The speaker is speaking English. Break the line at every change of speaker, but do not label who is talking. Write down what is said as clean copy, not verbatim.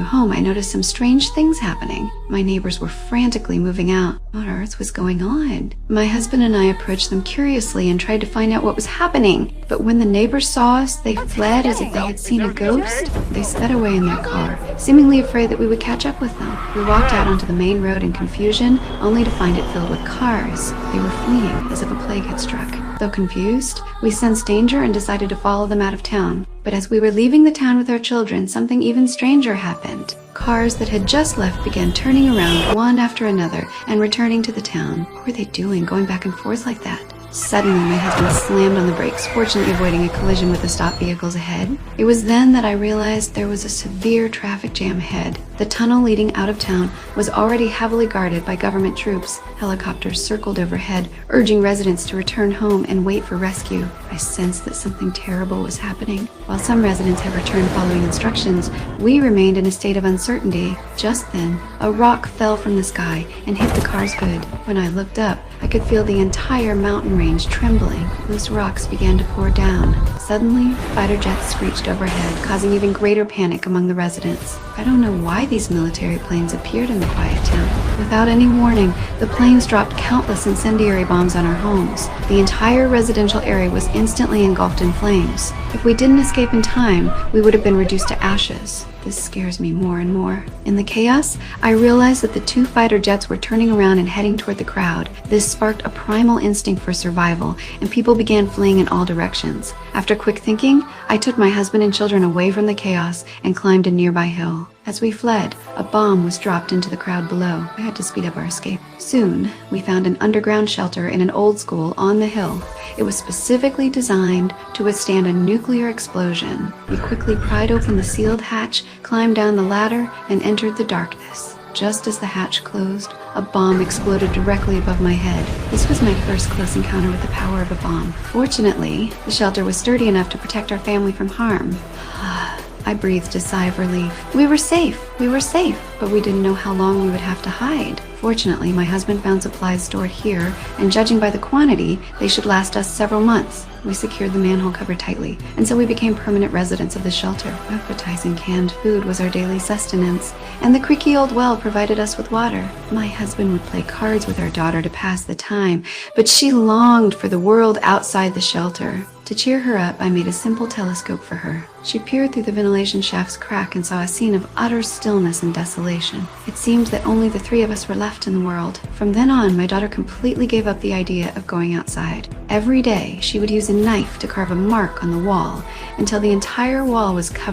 home, I noticed some strange things happening. My neighbors were frantically moving out. What on earth was going on? My husband and I approached them curiously and tried to find out what was happening. But when the neighbors saw us, they fled as if they had seen a ghost. They sped away in their car, seemingly afraid that we would catch up with them. We walked out onto the main road in confusion, only to find it filled with cars. They were fleeing as if a plague had struck. Though confused, we sensed danger and decided to follow them out of town. But as we were leaving the town with our children, something even stranger happened. Cars that had just left began turning around one after another and returning to the town. What were they doing, going back and forth like that? Suddenly, my husband slammed on the brakes, fortunately avoiding a collision with the stopped vehicles ahead. It was then that I realized there was a severe traffic jam ahead. The tunnel leading out of town was already heavily guarded by government troops. Helicopters circled overhead, urging residents to return home and wait for rescue. I sensed that something terrible was happening. While some residents had returned following instructions, we remained in a state of uncertainty. Just then, a rock fell from the sky and hit the car's hood. When I looked up, I could feel the entire mountain range trembling. Loose rocks began to pour down. Suddenly, fighter jets screeched overhead, causing even greater panic among the residents. I don't know why these military planes appeared in the quiet town. Without any warning, the planes dropped countless incendiary bombs on our homes. The entire residential area was instantly engulfed in flames. If we didn't escape in time, we would have been reduced to ashes. This scares me more and more. In the chaos, I realized that the two fighter jets were turning around and heading toward the crowd. This sparked a primal instinct for survival, and people began fleeing in all directions. After quick thinking, I took my husband and children away from the chaos and climbed a nearby hill. As we fled, a bomb was dropped into the crowd below. I had to speed up our escape. Soon, we found an underground shelter in an old school on the hill. It was specifically designed to withstand a nuclear explosion. We quickly pried open the sealed hatch, climbed down the ladder, and entered the darkness. Just as the hatch closed, a bomb exploded directly above my head. This was my first close encounter with the power of a bomb. Fortunately, the shelter was sturdy enough to protect our family from harm. I breathed a sigh of relief. We were safe, but we didn't know how long we would have to hide. Fortunately, my husband found supplies stored here, and judging by the quantity, they should last us several months. We secured the manhole cover tightly, and so we became permanent residents of the shelter. Appetizing canned food was our daily sustenance, and the creaky old well provided us with water. My husband would play cards with our daughter to pass the time, but she longed for the world outside the shelter. To cheer her up, I made a simple telescope for her. She peered through the ventilation shaft's crack and saw a scene of utter stillness and desolation. It seemed that only the three of us were left in the world. From then on, my daughter completely gave up the idea of going outside. Every day, she would use a knife to carve a mark on the wall until the entire wall was covered